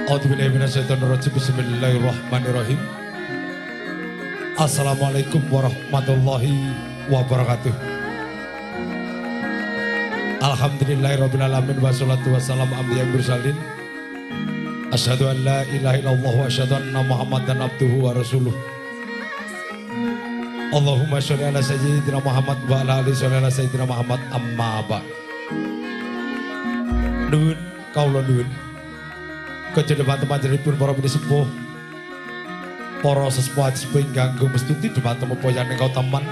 A'udzubillahi minasyaitonirrajim. Bismillahirrahmanirrahim. Assalamualaikum warahmatullahi wabarakatuh. Alhamdulillahirabbil alamin wassalatu wassalamu ala mursalin. Asyhadu an la ilaha illallah wa asyhadu anna Muhammadan abduhu wa rasuluh. Allahumma sholli ala sayyidina Muhammad wa ala ali sayyidina Muhammad amma ba'd. Nuwun kawula nuwun kejedepan teman-temanipun para pinisepuh, para sesepuh sesepuh ingkang gumestuti dhumateng poyan ingkang teman,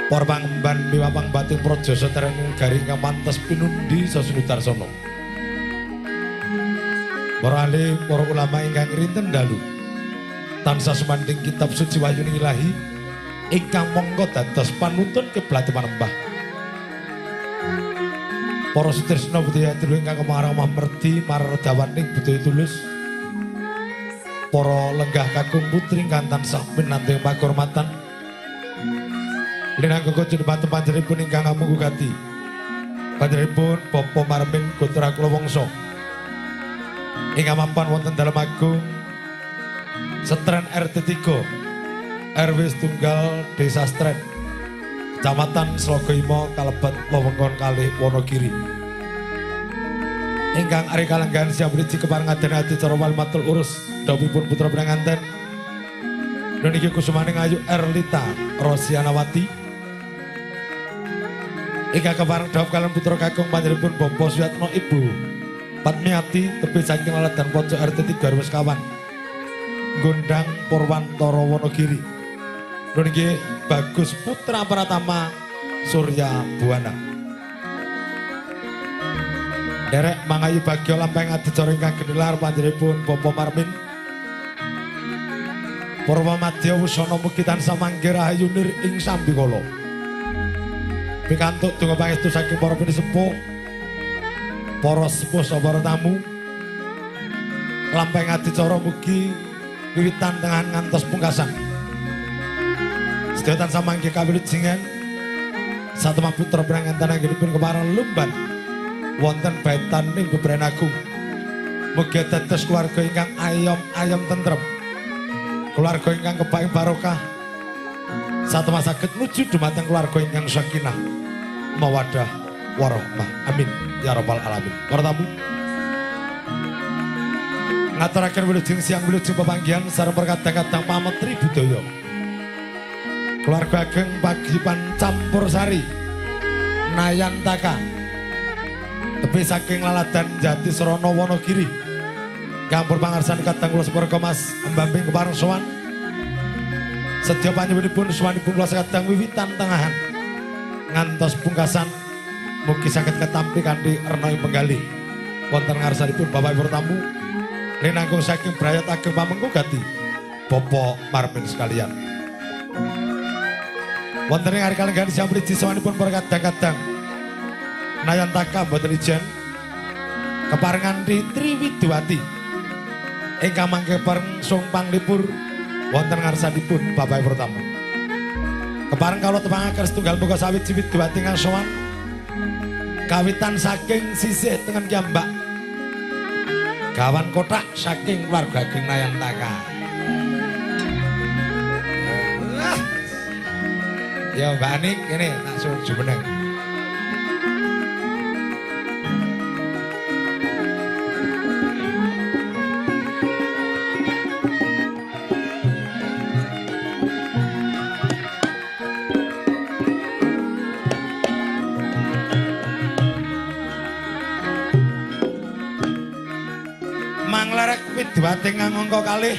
para pangemban miwah batin praja satereng garing ingkang mantes pinundi sasunudarsono, para alim, para ulama ingkang rinten dalu tansah sumanding kitab suci wahyuning ilahi ingkang monggo dados panuntun kiblat manembah. Para sutresna budaya tilu ingkang kemarang merdi maradawaning budaya tulus, para lenggah kakung putri ingkang tansah pinanting pakurmatan, linangga kajedepan panjenenganipun ingkang ngamungkati panjenenganipun Bapak Marmin Gotra Kula Wangsa ingkang mapan wonten dalem agung Setren RT 3 RW Setunggal Desa Stren Kecamatan Slogoimo kalebet wewengkon kalih Wonogiri. Ingkang ari kalenggan siap riji keparengaden ati cara wal matul urus dawuhipun putra penganten. Niki kusumaning ayu Erlita Rosianawati. Ingkang kepareng dawuh kalian putra kakung panjenenganipun Bapak Suyatno Ibu Patmiati tebih saking laladan pojok RT 3 RW sekawan Gondang Purwantara Wonogiri. Niki Bagus Putra Pratama Surya Buana. Derek mangayu bagya lampahing adicara ingkang genilar panjenenganipun Bapak Marmin. Purwamadya wusana mugi tansah manggih rahayu nir ing sambikala. Pikantuk donga pangestu saking para pinisepuh, para sepuh saha para tamu. Lampahing adicara mugi wiwitan tengahan ngantos pungkasan. Sedaya tansah manggih kawilujengan satemah putra penganten anggenipun kemareng lumban wonten baitan ing Bebrén Agung. Mugi dados keluarga ingkang ayom tentrem, keluarga ingkang kebaing barokah, satemah saged nuju dhumateng keluarga ingkang sakinah mawaddah warahmah. Amin ya rabbal alamin. Para tamu ngaturaken wilujeng siang wilujeng pepanggihan sareng perkadang-kadang pametri budaya keluarga ageng Pagipan Campur Sari Nayantaka tebih saking laladan Jati Srana Wonogiri kampur pangarsan kadang kula sepurga Mas Mbambing kepareng sowan sedya panjenenganipun sowanipun kula sakadang wiwitan tengahan ngantos pungkasan mugi saged ketampi kanthi erna ing penggalih wonten ngarsanipun Bapak Ibu tamu linangkung saking brayat ageng pamengku gati Bapak Marmin sekalian. Wonten ing ari kalenggan siang priji sawanipun para kadang-kadang Nayantaka boten ijen keparengan Tri Widiwati ingkang mangke pareng sumpang lipur wonten ngarsanipun Bapak Ibu tamu. Kepareng kawula tepangaken setunggal muga sawit Widiwati ingkang sowan kawitan saking sisih tengen kiambak gawan kotak saking keluarga ageng Nayantaka. Ya Mbak Anik ini tak suruh jumeneng. Manglerek Widiwati kang angka kalih.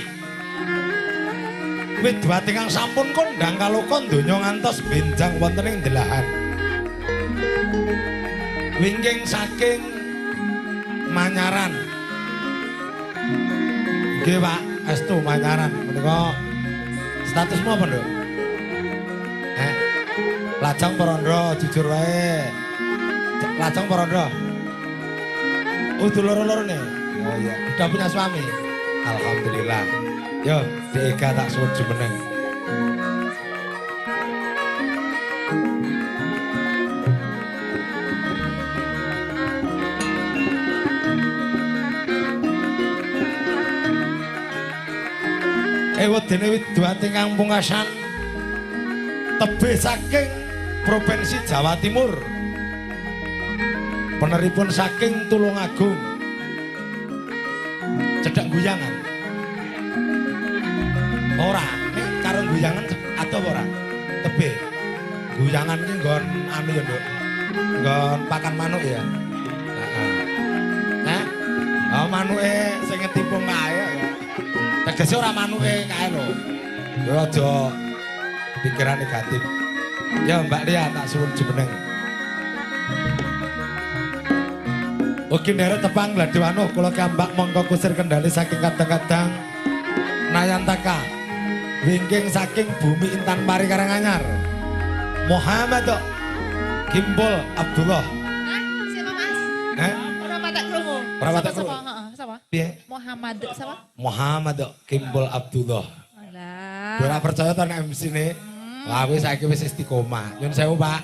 Widiwati kang sampun kondhang kaloka donya ngantos benjang wonten ing delahan. Wingking saking Manyaran. Nggih Pak, estu Manyaran. Menika statusmu apa, Nduk? Lajeng Porandra jujur wae. Lajeng Porandra. Udah loro-lorone. Oh iya, udah punya suami. Alhamdulillah. Yo, Deka tak suwun jumeneng. wedene Widwati ingkang pungkasan tebih saking Provinsi Jawa Timur. Peneripun saking Tulungagung. Cedhak guyangan. Ora, nek karo guyangan atau ora? Tebih. Guyangan iki nggon anu ya, Nduk. Nggon pakan manuk ya. Heeh. Nah, oh manuke sing ngetipung kae ya. Tegese ora manuke kae lho. Yo aja pikiran negatif. Ya Mbak Lia tak suwun jumeneng. Ugi nderek tepang Gladhiwanuh kula kiambak mongko kusir kendali saking kadang-kadang Nayantaka. Wingking saking Bumi Intan Pari Karanganyar. Muhammad Kimpul Abdullah. Siapa Mas? Ora patek krungu. Ora patek krungu. Sapa? Piye? Muhammad sapa? Muhammad Kimpul Abdullah. Alah. Ora percaya to nek MC-ne. Lah wis saiki wis istiqomah. Nyun sewu, Pak.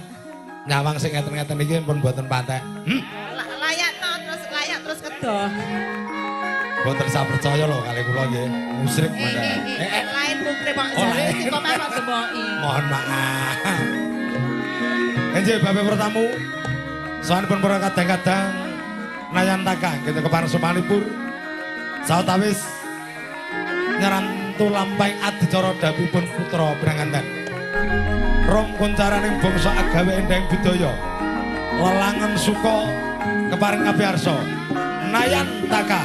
Nyawang sing ngeten-ngeten iki pun mboten patek. Layak terus kedoh. Mboten sak percaya lho kali kula nggih. Musyrik mboten. Lain mungkre Pak jare istiqomah Pak Demoi. Mohon maaf. Enjih Bapak Pertamu. Sawanipun para kadang-kadang Nayantaka kita keparsumanipun. Sawetawis nyerantu lampahing adicara dapipun putra Branganten. Rom kuncaraning bangsa agawe endang budaya. Lelangan suka keparing kapiarsa. Nayantaka.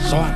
Sowan.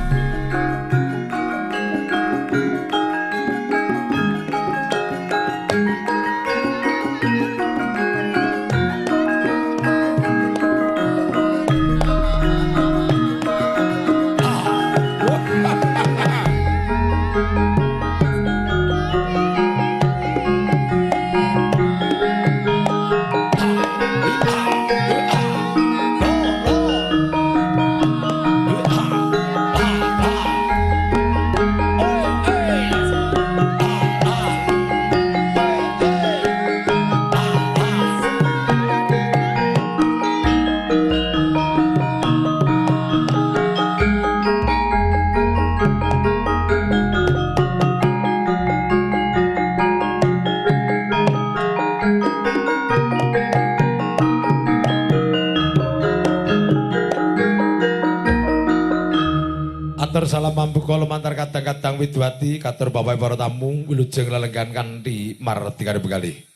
Salam mambuka lumantar kadang-kadang Widwati katur bapak para tamu wilujeng lelenggan kanthi marti kalih.